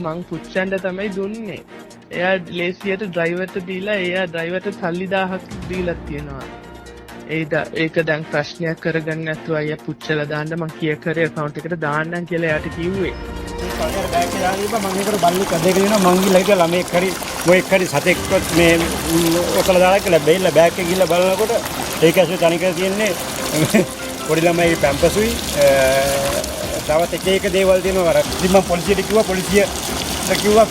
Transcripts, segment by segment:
මං පුච්චන්ඩ තමයි දුන්නේ. එයා ලේසියට ඩ්‍රයිවර්ට දීලා එයා ඩ්‍රයිවර්ට සල්ලි 1000ක් දීලා තියෙනවා. ඒක දැන් ප්‍රශ්නයක් කරගන්න නැතුව අයියා පුච්චලා දාන්න මං කිය කරේ account එකට දාන්නම් කියලා එයාට කිව්වේ. මේ කල්යර බෑග් එක දාලා ඉබ්බා මං ඒකට බල්ලි කඩේක දෙනවා මං ගිහලා හිටියා ළමෙක් හරි මොයෙක් හරි සතෙක්වත් මේ ඔතලා දාලා කියලා බෙල්ල බෑග් එක ගිහලා බලනකොට ඒක ඇස්සේ තනිකර තියෙන්නේ පොඩි ළමයි පැම්පසුයි තවත් එක දේවල් තියෙනවා අර ඉතින් මම පොලිසියට කිව්වා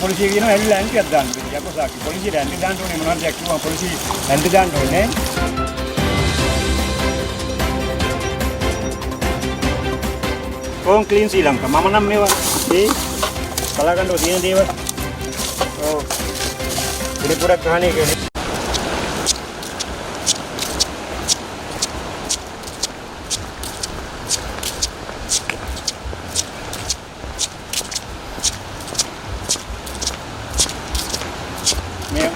පොලිසිය කියනවා ඇවිල්ලා ඇන්ටියක් දාන්න කියලා. යකෝ සාකි පොලිසියට ඇන්ටි දාන්න ඕනේ මොනවද කිව්වා පොලිසිය ඇන්ටි දාන්න ඕනේ. ඕන් ක්ලීන් ශ්‍රී ලංකා මම නම් මේවා බලාගන්න තියෙන දේවල් ඔව් පිළිපුරක් ගන්න එක නේ.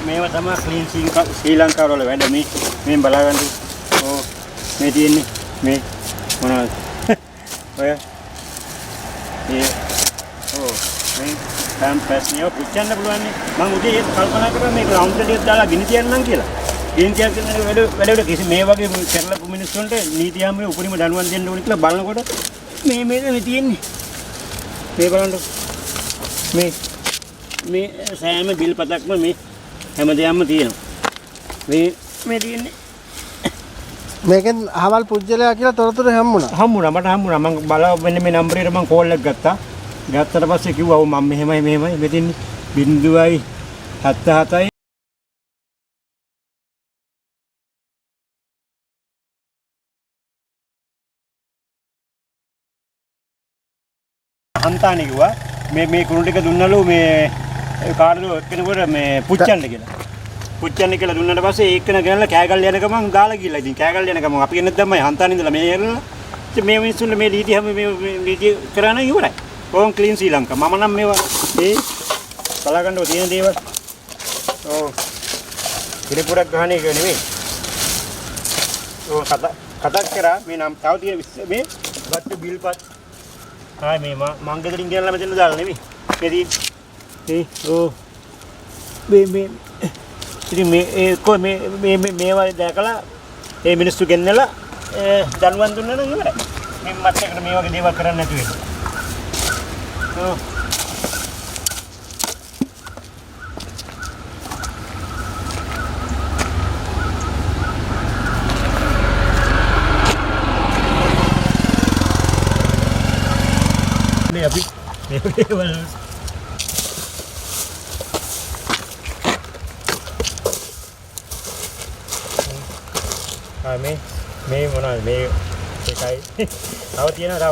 මේවා තමයි ක්ලීන් ශ්‍රී ලංකාව වල වැඩ මේ බලාගන්න. ඔව් මේ තියෙන්නේ මේ මොනවද ඔය මේ පැම්පස් නියෝ පුච්චන්න පුළුවන් නේ. මම උදේ ඒක කල්පනා කරා මේක රවුන්ඩ් එකක් දාලා ගිනි තියන්නම් කියලා. ගිනි තියන වැඩ කිසි මේ වගේ කරලපු මිනිස්සුන්ට නීතියම්මේ උපරිම දඬුවම් දෙන්න ඕනේ කියලා බලනකොට මේ තියෙන්නේ. මේ බලන්න මේ සෑම බිල් පතක්ම මේ හැමදේම තියෙනවා. මේ තියෙන්නේ මේකෙන් අහවල් පුජ්‍යලයා කියලා තොරතුරු හම්බුණා මට හම්බුණා මම බලව මෙන්න මේ නම්බරේට මම කෝල් එකක් ගත්තා පස්සේ කිව්වා ඔව් මම මෙහෙමයි මෙතින් 0.77යි හන්තානේ කිව්වා මේ කුණු ටික දුන්නලු මේ කාටද කෙනෙකුට මේ පුච්චන්න කියලා දුන්නාට පස්සේ ඒකන ගෙනල්ලා කෑගල් යන ගමන් දාලා ගිහලා ඉතින් කෑගල් යන ගමන් අපි ගෙනත් දැම්මයි හන්තානේ ඉඳලා මේ එරලා ඉතින් මේ මිනිස්සුන්ට මේ ලීටි හැම මේ ලීටි කරාන ඉවරයි. ඕන් ක්ලීන් ශ්‍රී ලංකා මම නම් මේවා බලාගන්න තියෙන දේවල් ඔව් පිළිපුරක් ගන්න එක නෙමෙයි. ඔව් කතා කරා මේ නම් තව තියෙන මේ වට්ටු බිල්පත් ආ මේ මං ගෙදරින් ගෙනල්ලා මෙතන දාලා නෙමෙයි. ඔව් මේ ඉතින් මේවා දැකලා මේ මිනිස්සු ගෙන්නලා දනුවන් දුන්නා නම් ඉවරයි. මේ මත් එකට මේ වගේ දේවල් කරන්න නැතුව ඉන්න. ඔව්. මේ අපි මේ දේවල් මේ මොනවද මේ එකයි තව තියෙනවා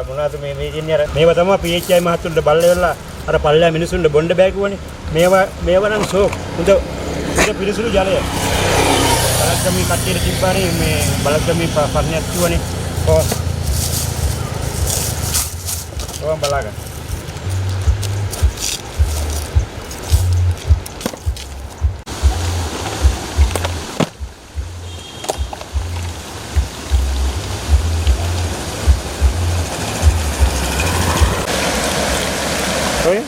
මොනවද මේ ඉන්නේ අර මේවා තමයි PHI මහතුන්ට බල්ලෙවලා අර පල්ලෑ මිනිසුන්ට බොණ්ඩ බෑකුවනේ මේවා නම් සෝක් උද පිළිසුළු ජලය බලක්ගමී කට්ටියට තිබ්බානේ මේ බලක්ගමී පර්ණයක් කිව්වනේ ඕවා බලාගන්න Oye.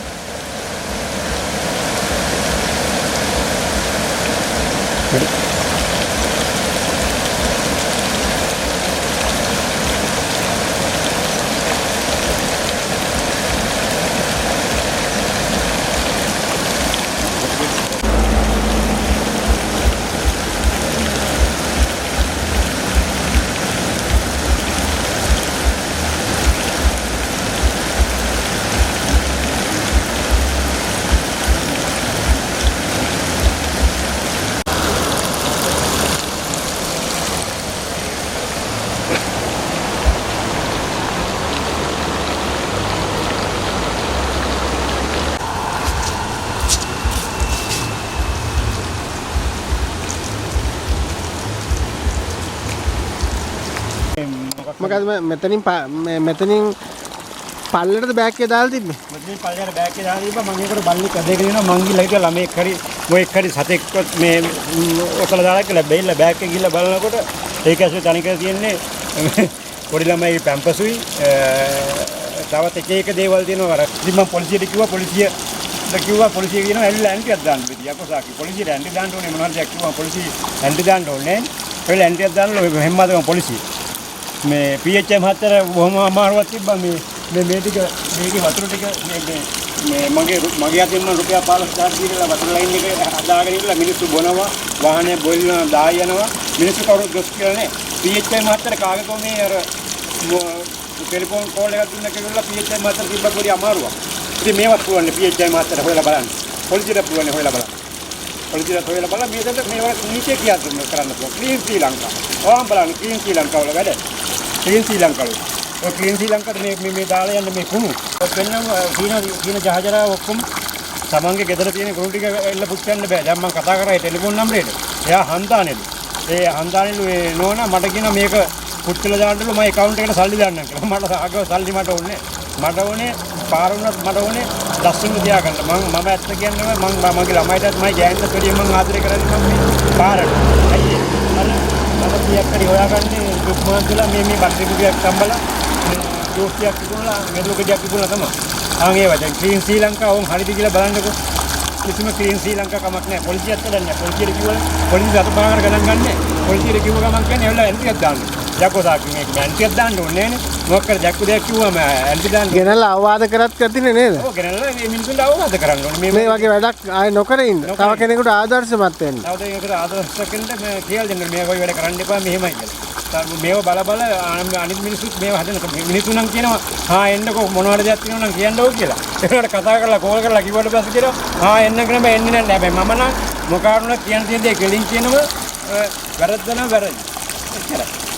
මොකද මෙතනින් පල්ලෙටද බෑග් එක දාලා තිබ්බේ. මෙතනින් පල්ලෙට බෑග් එක දාලා තිබ්බා මම ඒකට බල්ලි කඩේක දෙනවා මං ගිහලා හිටියා ළමෙක් හරි මොයෙක් හරි සතෙක්වත් මේ ඔතලා දාලා කියලා බෙල්ල බෑග් එක ගිහලා බලනකොට ඒක ඇස්සේ තනිකර තියෙන්නේ පොඩි ළමයි පැම්පසුයි තවත් එක දේවල් තියෙනවා අර ඉතින් මම පොලිසියට කිව්වා පොලිසිය කියනවා ඇවිල්ලා ඇන්ටියක් දාන්න බෙදී යකෝ සාකි පොලිසියට ඇන්ටි දාන්න ඕනේ මොනවද කිව්වා පොලිසිය ඇන්ටි දාන්න ඕනේ ඒල ඇන්ටියක් දාන්න හැමදාම පොලිසිය මේ PHM හතර බොහොම අමාරුවක් තිබ්බා මේ ටික මේකේ වතුර ටික මේ මගේ අතින් මම රුපියල් 15000 දීලා වතුර ලයින් එක හදාගෙන ඉන්න මිනිස්සු බොනවා වාහනේ බොල්න දාය යනවා මිනිස්සු කවුරුත් ගොස් කියලා නේ PHM හතර කාගේකෝ මේ අර ටෙලිෆෝන් කෝල් එකක් දුන්න කියලා PHM හතර තිබ්බා පොඩි අමාරුවක් ඉතින් මේවත් පුළුවන් PHM හතර හොයලා බලන්න පොලිසියට පුළුවන් හොයලා බලන්න පොලිසියට හොයලා බලලා මේවා නීතිය කියලා දුන්න කරන්න පුළුවන් ක්ලීන් ශ්‍රී ලංකා ඕම් බලන්න ක්ලීන් ශ්‍රී ලංකා වල වැඩ ක්ලීන් ශ්‍රී ලංකාව ඔය ක්ලීන් ශ්‍රී ලංකාවට මේ දාලා යන්න මේ කුණු ඔය පෙන්නම සීන ජහජරා ඔක්කොම තමන්ගේ ගෙදර තියෙන කුණු ටික එල්ල පුච්චන්න බෑ දැන් මම කතා කරා ඒ ටෙලිෆෝන් නම්බරේට එයා හන්දානෙලු ඒ හන්දානෙලු ඒ නෝනා මට කියනවා මේක පුච්චලා දාන්නලු මම account එකට සල්ලි දාන්නම් කියලා මට ආගව සල්ලි මට ඕනේ පාරුණත් මට ඕනේ දස්සුන් තියාගන්න මම ඇත්ත කියන්නේ මම මගේ ළමයිටත් මම ගෑනට පෙරිය මම ආදරය කරන්නේ මම මේ පාරට අයියේ අර මම කීයක් හරි හොයාගන්නේ දුක්මාන් කියලා මේ බටරි කුඩියක් සම්බලා ජෝස්තියක් තිබුණා මෙදුකඩියක් තිබුණා තමයි ආන් ඒවා දැන් ක්ලීන් ශ්‍රී ලංකා ඕම් හරිද කියලා බලන්නකෝ කිසිම ක්ලීන් ශ්‍රී ලංකා කමක් නැහැ පොලිසියත් දන්නේ පොලිසියට කිව්වල පොලිසිය අත පහකට ගණන් ගන්නෑ පොලිසියට කිව්ව ගමන් කියන්නේ එවලා ඇන්ටියක් දාන්න යකෝ සාකි මේක ඇන්ටියක් දාන්න ඕනේ නේද මොකක් කර ජක්කු දෙයක් කිව්වම ඇන්ටි දාන්න ගෙනල්ලා අවවාද කරත් කතිනේ නේද ඔව් ගෙනල්ලා මේ මිනිස්සුන්ට අවවාද කරන්න ඕනේ මේ වගේ වැඩක් ආයෙ නොකර ඉන්න තව කෙනෙකුට ආදර්ශමත් වෙන්න තව දෙයකට ආදර්ශකෙන්ද මේ කියලා දෙන්න මේ වගේ වැඩ කරන්න එපා මෙහෙමයි කියලා මේව බල අනිත් මිනිස්සුත් මේව හදන මිනිස්සු නම් කියනවා හා එන්නකෝ මොනවද දෙයක් තියෙනවා නම් කියන්න ඕක කියලා ඒකට කතා කරලා කෝල් කරලා කිව්වට පස්සේ කියනවා හා එන්න කියලා බෑ එන්නේ නැහැ හැබැයි මම නම් මොකාරුණා කියන්න තියෙන දේ කෙලින් කියනවා වැරද්ද නම් වැරදි එච්චරයි